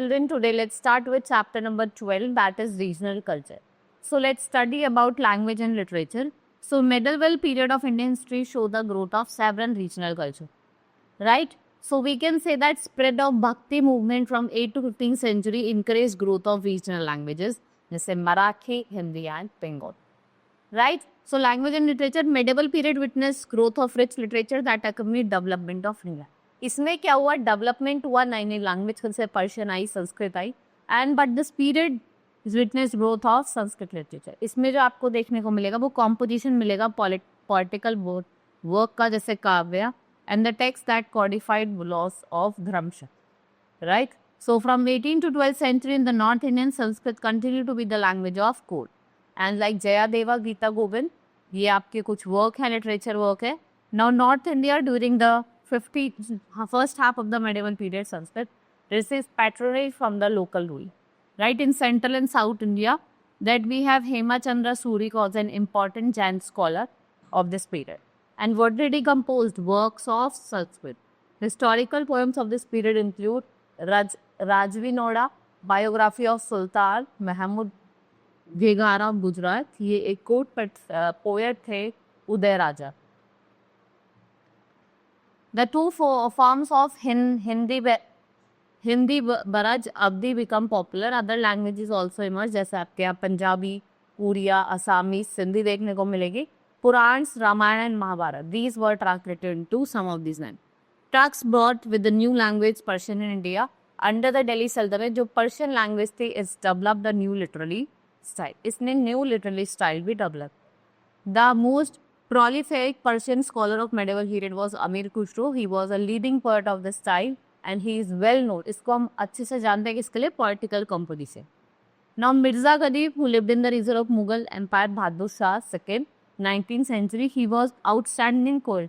children, today let's start with chapter number 12, that is regional culture. So let's study about language and literature. So medieval period of Indian history show the growth of several regional culture, right? So we can say that spread of Bhakti movement from 8th to 15th century encouraged growth of regional languages, जैसे Marathi, Hindi and Bengali, right? So language and literature, medieval period witnessed growth of rich literature that accompanied development of India. इसमें क्या हुआ, development हुआ, नई नई language से Persian I, Sanskrit I, and but this period witness growth of Sanskrit literature. इसमें जो आपको देखने को मिलेगा वो कॉम्पोजिशन मिलेगा पॉलिटिकल वर्क का, जैसे kavya and the text that codified laws of dharmas, right. So from 18th to 12th century in the North Indian, Sanskrit continue to be the language of court. And like Jayadeva, Gita Govinda, ये आपके कुछ work है, literature work है. Now north India during the first half of the medieval period, Sanskrit receives patronage from the local rule. Right, in central and south India, that we have Hemachandra Suri as an important Jain scholar of this period. And what did he composed? Works of Sanskrit. Historical poems of this period include Rajvinoda, biography of Sultan Mahmud Begara of Gujarat. ये एक court poet थे, उदय राजा. The two forms of Hindi Baraj Abdi become popular. Other languages also emerge, जैसे आपके यहाँ पंजाबी, उड़िया, असामी, सिंधी देखने को मिलेगी. Purans, Ramayana and Mahabharata, these were translated into some of these names. Turks brought with the new language Persian in India. Under the Delhi Sultanate, जो Persian language थी, is developed the new literary style. इसने new literary style भी develop. The most prolific Persian scholar of medieval period was Amir Khusro. He was a leading poet of the style and he is well known. इसको हम अच्छे से जानते हैं किसके लिए, poetical composition. Now Mirza Ghalib, who lived in the region of Mughal Empire, Bahadur Shah II, 19th century, he was outstanding poet.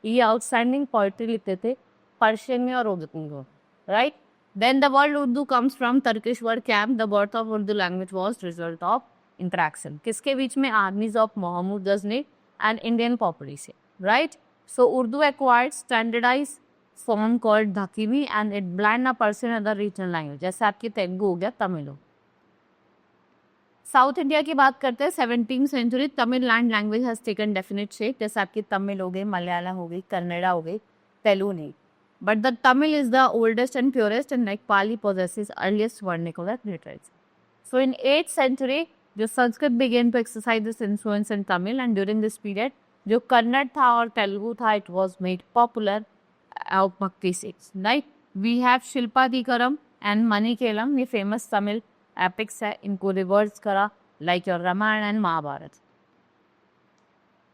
ये outstanding poetry लिखते थे Persian में और Urdu में, right? Then the word Urdu comes from Turkish word camp. The birth of Urdu language was result of interaction. किसके बीच में? Armies of Muhammad Ghazni and Indian population, right? So Urdu acquired standardized form called Dhakimi and it blend a Persian and other regional language. जैसे आपकी तेलुगु हो गया, तमिल हो. South India की बात करते हैं, 17th century Tamil language has taken definite shape. जैसे आपकी तमिल हो गई, मलयालम हो गई, कन्नड़ा हो गई, तेलुगु नहीं. But the Tamil is the oldest and purest and like Pali possesses earliest vernacular literature. So in 8th century, जो Sanskrit began to exercise this influence in Tamil and during this period, जो कन्नड़ था और तेलुगु था, it was made popular of Bhakti sects. Right? We have Shilpadikaram and Manikelam, ये famous Tamil epics है, इनको reverse करा like your Ramayana and Mahabharata.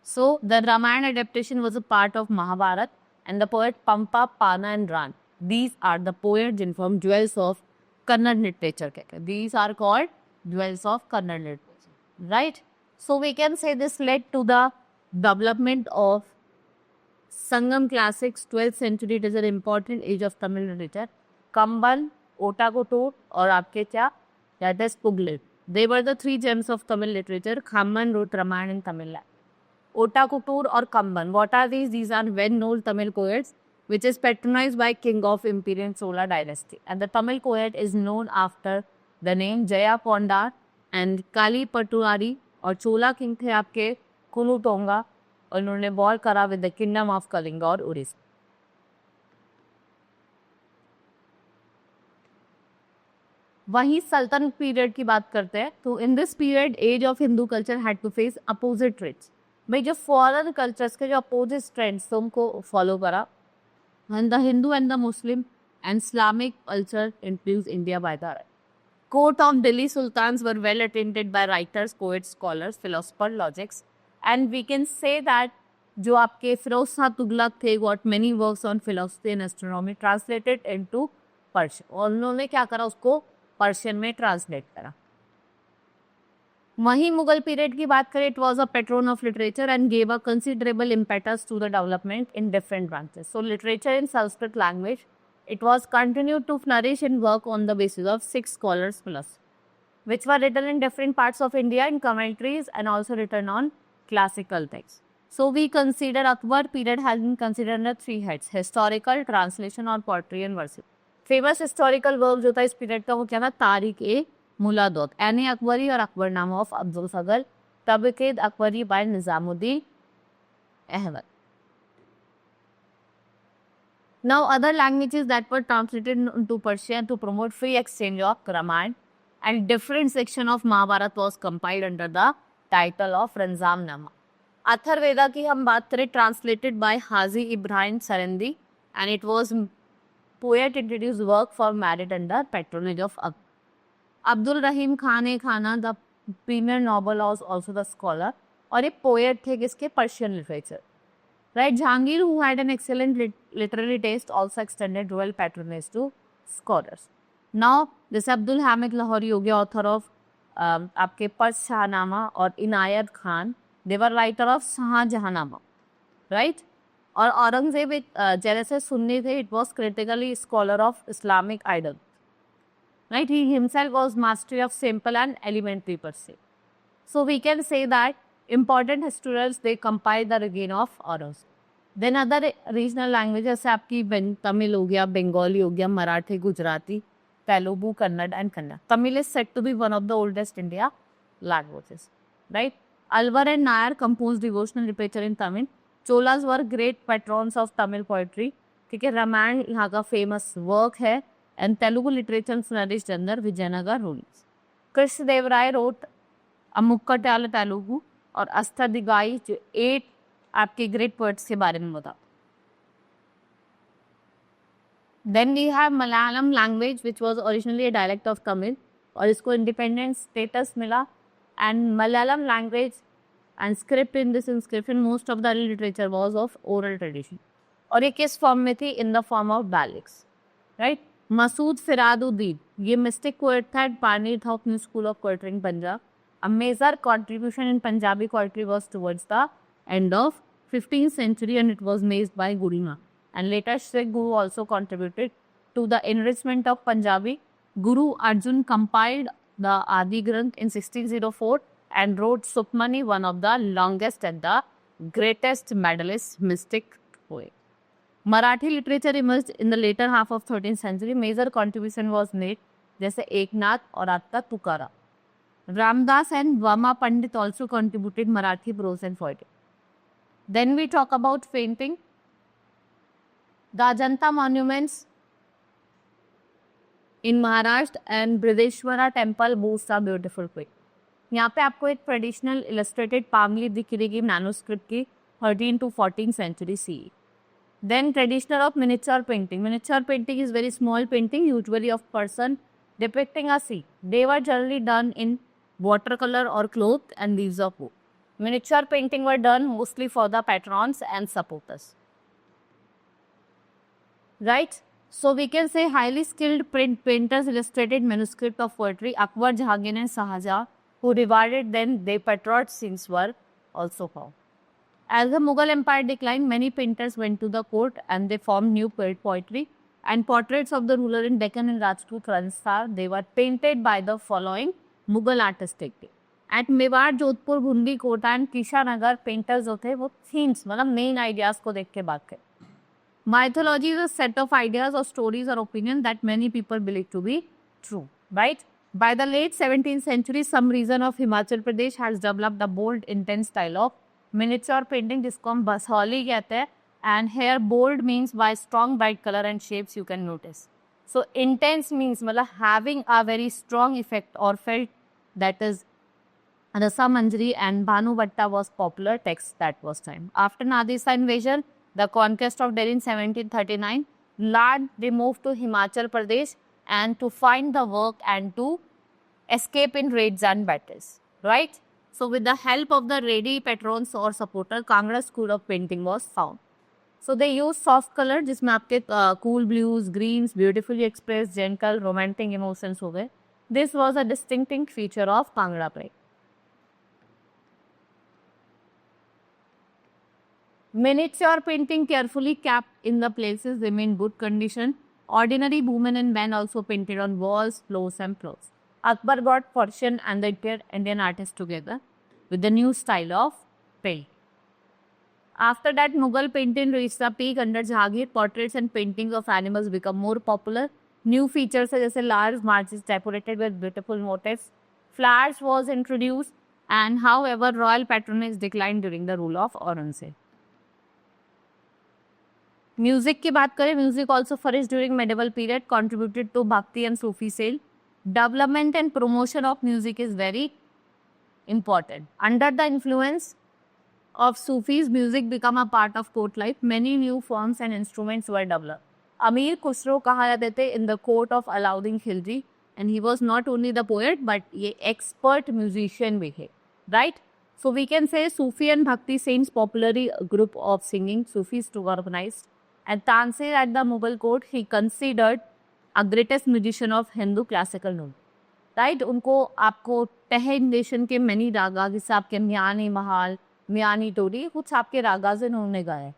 So the Ramayana adaptation was a part of Mahabharata and the poet Pampa, Pana and Ran. These are the poets informed jewels of Kannada literature. These are called jewels of Kannada literature, right? So we can say this led to the development of Sangam classics, 12th century. It is an important age of Tamil literature. Kamban, Otakotur और आपके क्या, that is Puglit. They were the three gems of Tamil literature. Kamban wrote Ramayana in Tamil language. Otakotur or Kamban, what are these? These are well-known Tamil poets which is patronized by king of Imperial Chola dynasty. And the Tamil poet is known after the name Jaya Pondar and Kali Patuari और चोला king थे आपके कुलुटोंगा और उन्होंने war करा with the kingdom of Kalinga और उड़ीसा. वहीं सल्तनत period की बात करते हैं तो in this period age of Hindu culture had to face opposite trends. भाई जो फॉरेन कल्चर्स के जो अपोजिट ट्रेंड्स उनको फॉलो करा. And the Hindu and the Muslim and Islamic culture influence India by the court of Delhi sultans were well attended by writers, poets, scholars, philosophers, logics, and we can say that जो आपके फिरोज शाह तुगलक थे got many works on philosophy and astronomy translated into Persian. और उन्होंने क्या करा, उसको Persian में translate करा. वहीं मुगल पीरियड की बात करें, it was a patron of literature and gave a considerable impetus to the development in different branches. So literature in Sanskrit language, it was continued to flourish and work on the basis of 6 scholars plus, which were written in different parts of India in commentaries and also written on classical texts. So we consider Akbar period has been considered under 3 heads: historical, translation or poetry and worship. Famous historical work जो था इस period का वो क्या था, तारिक ए मुलादौत, एन ए अकबरी और Akbarnama of Abul Fazl, Tabaqat Akbari by Nizamuddin Ahmad. Now, other languages that were translated into Persian to promote free exchange of Ramayana and different section of Mahabharata was compiled under the title of Ranzamnama. Atharvaveda की हम बात करें, translated by Haji Ibrahim Sarandi, and it was poet introduced work for merit under patronage of Akbar. Abdul Rahim Khana, the premier Nobel was also the scholar और एक poet थे किसके, Persian literature. Right, Jahangir, who had an excellent literary taste, also extended royal patronage to scholars. Now, this Abdul Hamid Lahori हो गया author of आपके purse Shahnameh और Inayat Khan, they were writer of शाहजहांनामा, right? और औरंगजेब एक जैसे सुन्नी थे, it was critically scholar of Islamic idol, right? He himself was mastery of simple and elementary per se. So we can say that important historians they compile the reign of Aurangzeb. Then other regional languages जैसे आपकी तमिल हो गया, बंगाली हो गया, Marathi, Gujarati, Telugu, Kannada and Kannada. Tamil is said to be one of the oldest India languages, right? Alvar and Nair composed devotional literature in Tamil. Cholas were great patrons of Tamil poetry. ठीक है, रामायण यहाँ का famous work है and Telugu literature flourished under Vijayanagar rulers. Krishnadevaraya wrote अमुक्कटाल Telugu और अष्टादिगाई जो 8 आपके great poets के बारे में बता. Then we have Malayalam language which was originally a dialect of Tamil और इसको independent status मिला, and Malayalam language and script in this inscription most of the early literature was of oral tradition और ये किस form में थी, in the form of dialects, right? Masood फिरादुद्दीन ये mistake poet था and pioneered the new school of poetry in Punjab. A major contribution in Punjabi poetry was towards the end of 15th century and it was made by Gurima. And later Sheikh Guru also contributed to the enrichment of Punjabi. Guru Arjun compiled the Adi Granth in 1604 and wrote Sukmani, one of the longest and the greatest medalist mystic poet. Marathi literature emerged in the later half of 13th century. Major contribution was made जैसे एकनाथ और आपका Tukaram. Ramdas and Vama Pandit also contributed Marathi prose and poetry. Then we talk about painting. The Ajanta monuments in Maharashtra and Brideshwara temple boasts a beautiful queen. यहाँ पे आपको एक traditional illustrated palm leaf दिख रही है मैनूस्क्रिप्ट की 13 to 14 century CE. Then traditional of miniature painting. Miniature painting is very small painting, usually of person depicting a scene. They were generally done in watercolor or cloth and leaves of wood. Miniature painting were done mostly for the patrons and supporters. Right? So we can say highly skilled print painters illustrated manuscript of poetry. Akbar, Jahangir and Shahjahan, who rewarded them, their patriot scenes were also found. As the Mughal Empire declined, many painters went to the court and they formed new poetry. And portraits of the ruler in Deccan and Rajput Ransar, they were painted by the following Mughal artist technique. At Mewar, Jodhpur, Bundi, Kota and Kishangarh painters जो थे वो themes मतलब main ideas को देख के बात करें. Mythology is a set of ideas और स्टोरीज और opinion that many people believe to be true, right? By the late 17th century, some region of Himachal Pradesh has developed the bold, intense style of miniature painting जिसको हम बसौली कहते हैं. And here bold means by strong bright color and shapes you can notice. So intense means मतलब having a very strong effect or felt, that is Rasa Manjari and Bhanu Batta was popular text that was time. After Nadisa invasion, the conquest of Delhi in 1739, Lad they moved to Himachal Pradesh and to find the work and to escape in raids and battles, right? So with the help of the ready patrons or supporter, Kangra school of painting was found. So they used soft color जिसमें आपके cool blues, greens, beautifully expressed, gentle, romantic emotions हो गए. This was a distinctive feature of Kangra painting. Miniature painting carefully kept in the places remain good condition. Ordinary women and men also painted on walls, floors and floors. Akbar got Persian and the Indian artists together with the new style of paint. After that, Mughal painting reached the peak under Jahangir. Portraits and paintings of animals become more popular. New features है जैसे large marches decorated with beautiful motifs, flowers was introduced and however royal patronage decline during the rule of Aurangzeb. Music की बात करें, music also flourished during medieval period, contributed to bhakti and Sufi cell. Development and promotion of music is very important. Under the influence of Sufis, music became a part of court life. Many new forms and instruments were developed. Amir Khusro कहा जाते थे in the court of Alauddin Khilji, and he was not only the poet but ये expert musician भी है, right? So we can say Sufi and Bhakti saints popularly a group of singing Sufis to organized. And Tansir at the Mughal court, he considered a greatest musician of Hindu classical note. Right उनको आपको तहन nation के many रागा जैसे आपके म्यानी महाल, म्यानी टोरी, कुछ आपके रागाज उन्होंने गाए.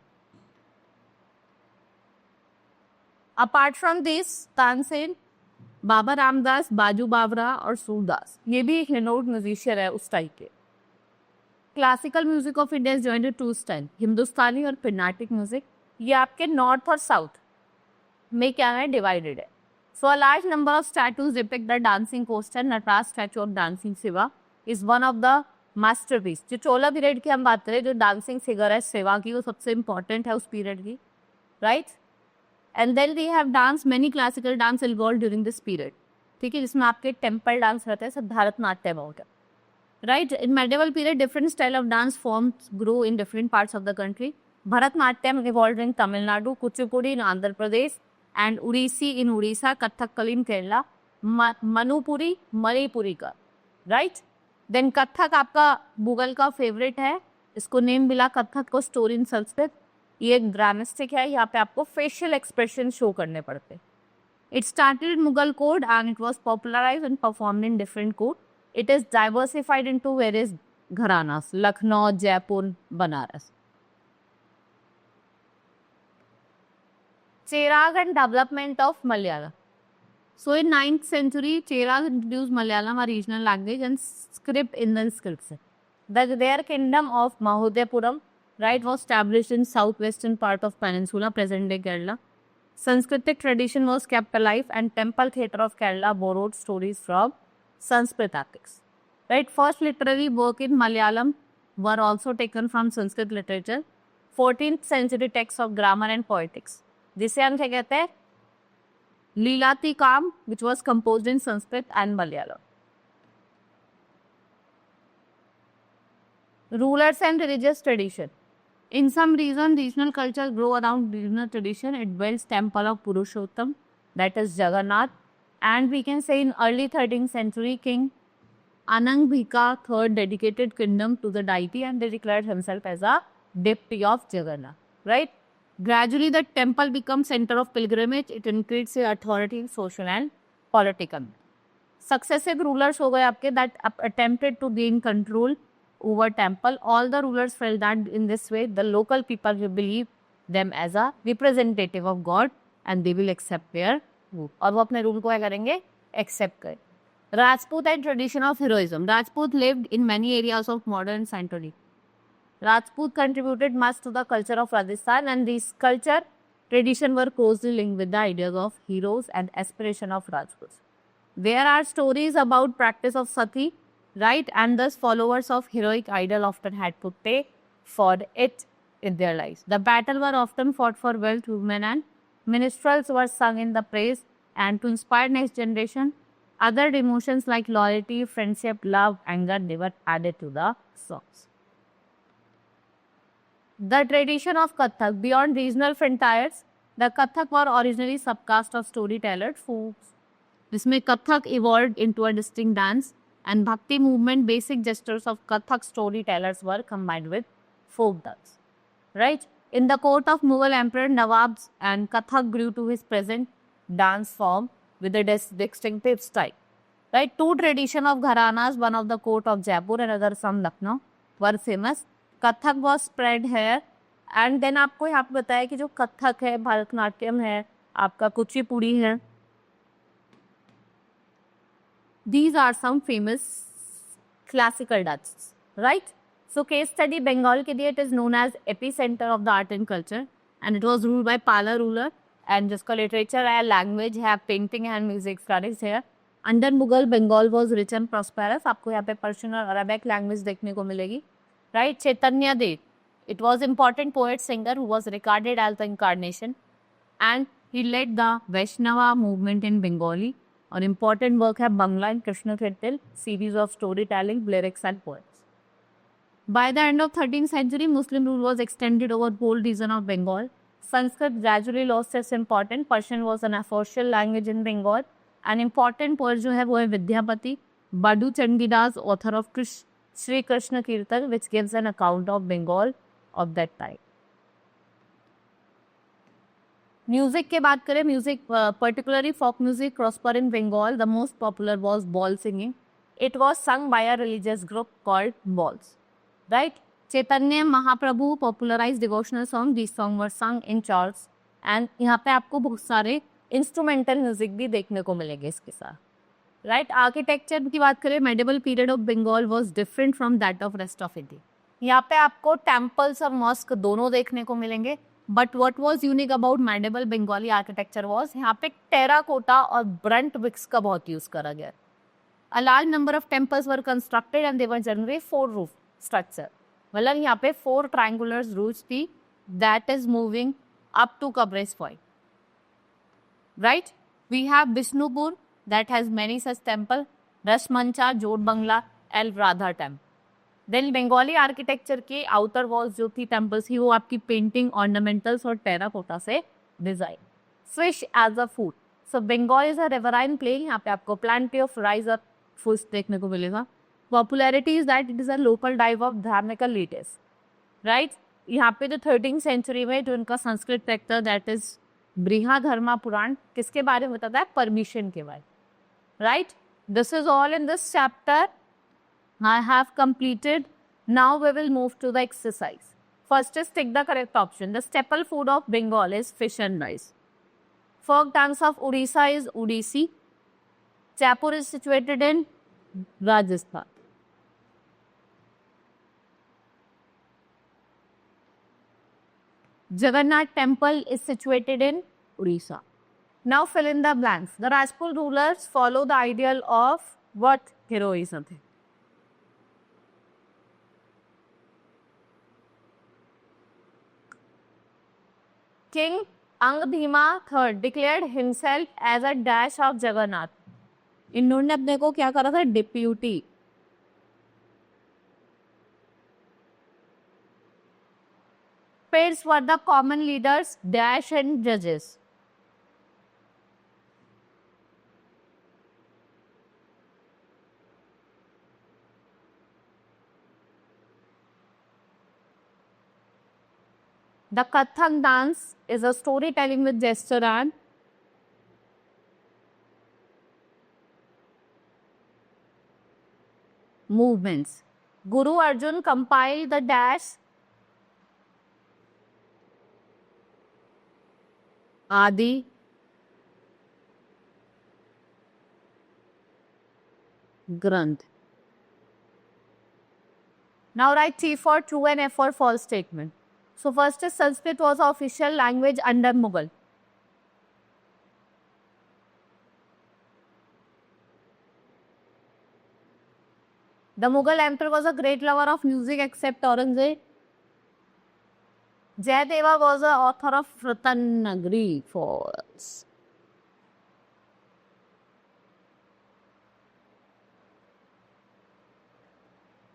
अपार्ट फ्रॉम दिस, तानसेन, बाबा रामदास, बाजू बावरा और सूरदास ये भी एक रिनोड म्यूजिशियन है उस टाइप के. Classical music of India is joined to style, Hindustani और कर्नाटिक म्यूजिक. ये आपके नॉर्थ और साउथ में क्या है, डिवाइडेड है. So a large number of statues depict the dancing coaster. Nataraj statue of dancing Shiva is one of the masterpiece. जो चोला period की हम बात करें, जो डांसिंग फिगर है शिवा की, वो सबसे इम्पॉर्टेंट है उस पीरियड की, right. And then we have dance many classical dance involve during this period, ठीक है, जिसमें आपके टेम्पल डांस रहते हैं, सब भारतनाट्यम हो गया, right. In medieval period different style of dance forms grow in different parts of the country. Bharatanatyam evolve in Tamil Nadu, Kuchipudi in Andhra Pradesh, and Odissi in Orissa, Kathakali in Kerala, Manipuri Manipuri का, राइट. देन कथक आपका गूगल का फेवरेट है, इसको नेम मिला कथक को स्टोरी इन संस्कृत. ये एक ड्रामेस्टिक है, यहाँ पे आपको फेशियल एक्सप्रेशन शो करने पड़ते. It started in Mughal code and it was popularised and performed in different code. It is diversified into various gharanas, Lucknow, Jaipur, Banaras. Chirag and development of Malayalam. So in 9th century, Chirag introduced Malayalam, a regional language, and script in the inscription. Their kingdom of Mahodhapuram, right, was established in southwestern part of peninsula, present-day Kerala. Sanskritic tradition was kept alive, and temple theatre of Kerala borrowed stories from Sanskrit epics. Right, first literary work in Malayalam were also taken from Sanskrit literature. 14th century texts of grammar and poetics, जिसे हम क्या कहते हैं, Lilatilakam, which was compose in Sanskrit and Malayalam. Rulers and religious tradition. In some region regional culture grow around regional tradition. It builds temple of Purushottam, that is Jagannath, and we can say in early 13th century king Anangbika III dedicated kingdom to the deity and they declared himself as a deputy of Jagannath, right. Gradually, the temple becomes center of pilgrimage. It increased its authority in social and political. Successive rulers हो गए आपके that attempted to gain control over temple. All the rulers felt that in this way, the local people will believe them as a representative of God and they will accept their rule. और वो अपने rule को क्या करेंगे, accept करें. Rajput and tradition of heroism. Rajput lived in many areas of modern sanctuary. Rajput contributed much to the culture of Rajasthan and these culture tradition were closely linked with the ideas of heroes and aspiration of Rajputs. There are stories about practice of sati, right, and thus followers of heroic idol often had to pay for it in their lives. The battle were often fought for wealth, women, and minstrels were sung in the praise and to inspire next generation. Other emotions like loyalty, friendship, love, anger, they were added to the songs. The tradition of Kathak. Beyond regional frontiers, the Kathak were originally subcaste of storytellers folks. जिसमें Kathak evolved into a distinct dance and Bhakti movement. Basic gestures of Kathak storytellers were combined with folk dance. Right? In the court of Mughal Emperor Nawabs, and Kathak grew to his present dance form with a distinctive style. Right? Two traditions of gharanas, one of the court of Jaipur and other from Lucknow, were famous. Kathak was spread here and then आपको यहाँ पे बताया कि जो कथक है, भरतनाट्यम है, आपका कुचिपुड़ी है. These are some famous classical dances, right? So case study Bengal के लिए it is known as epicenter of the art and culture and it was ruled by Pala ruler and जिसका literature है, language है, painting and music studies है. Under Mughal, Bengal was rich and prosperous. आपको यहाँ पे Persian और Arabic language देखने को मिलेगी. Right? Chaitanya Dev. It was important poet singer who was regarded as the incarnation, and he led the Vaishnava movement in Bengali. और important work है Bangla and Krishna Kirtil, series of storytelling, lyrics and poems. By the end of 13th century, Muslim rule was extended over whole region of Bengal. Sanskrit gradually lost its importance. Persian was an official language in Bengal. An important poet जो है वो है Vidyapati. Badu Chandidas, author of Shri Krishna Kirtan, which gives an account of Bengal of that time. Music के बात करें, music particularly folk music prosper in Bengal. The most popular was Baul singing. It was sung by a religious group called Bauls. Right? Chaitanya Mahaprabhu popularize devotional song. This song were sung in church. And यहाँ पे आपको बहुत सारे instrumental music भी देखने को मिलेंगे इसके साथ. राइट? आर्किटेक्चर की बात करें, medieval period of Bengal was different from that of rest of India. यहाँ पे आपको टेम्पल्स और मॉस्क दोनों देखने को मिलेंगे. But what was unique about medieval Bengali architecture was, यहाँ पे टेराकोटा और ब्रंट ब्रिक्स का बहुत यूज करा गया. A large number of temples were constructed and they were generally 4 roof structure. मतलब यहाँ पे 4 ट्रायंगुलर रूफ्स थी that is moving up to coverage point. Right? We have Bishnupur that has many such temple. Rasmancha, Jor Bangla, एल Radha temple. Then Bengali architecture के outer walls जो थी temples की, वो आपकी पेंटिंग, ऑर्नामेंटल्स और टेराकोटा से design. Fish as a food. So Bengal is a riverine plain. यहाँ पे आपको प्लांटी ऑफ राइस और फिश देखने को मिलेगा. Popularity is that it is a local type of धार्मिकल लीटेस. राइट? यहाँ पे जो 13th सेंचुरी में जो इनका Sanskrit text that is Brihaddharma Purana, किसके बारे में बताता है? परमिशन के बारे. Right? This is all in this chapter. I have completed. Now we will move to the exercise. First is tick the correct option. The staple food of Bengal is fish and rice. Folk dance of Odisha is Odissi. Jaipur is situated in Rajasthan. Jagannath temple is situated in Odisha. Now fill in the blanks. The Rajput rulers follow the ideal of what heroism? King Angdhima III declared himself as a dash of Jagannath. इन्होंने अपने को क्या करा था? Deputy. Peers were the common leaders, dash and judges. The Kathak dance is a storytelling with gesture and movements. Guru Arjun compiled the dash Adi Granth. Now write T for true and F for false statement. So first is Sanskrit was official language under Mughal. The Mughal emperor was a great lover of music except Aurangzeb. Jayadeva was the author of Ratanagari. False.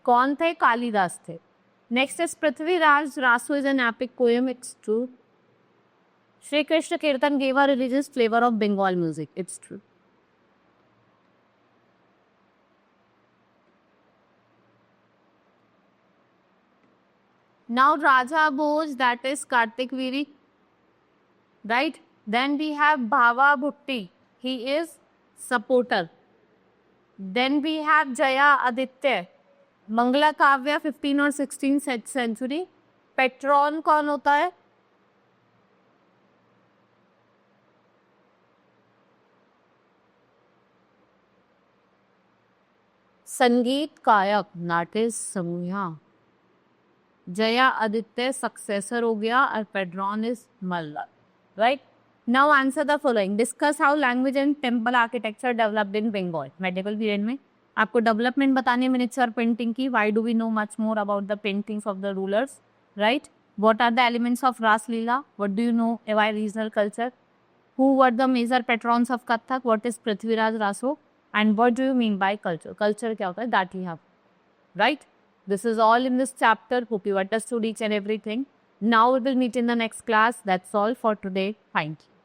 कौन थे? कालिदास थे. Next is Prithviraj Rasu is an epic poem. It's true. Shri Krishna Kirtan gave a religious flavor of Bengal music. It's true. Now Raja Bhoj, that is Kartik Viri. Right? Then we have Bhava Bhutti. He is supporter. Then we have Jaya Aditya. Mangla काव्य 15 और 16 century. Patron कौन होता है? संगीत गायक, not is समूहा. Jaya Aditya successor हो गया और patron is Malla. Right? Now answer the following. Discuss how language and temple architecture developed in Bengal. Medieval period में आपको development बताने miniature painting की. Why do we know much more about the paintings of the rulers? Right? What are the elements of Ras Leela? What do you know about regional culture? Who were the major patrons of Kathak? What is Prithviraj Raso? And what do you mean by culture? Culture क्या होता है? That we have. Right? This is all in this chapter. Hope you understood each and everything. Now we will meet in the next class. That's all for today. Thank you.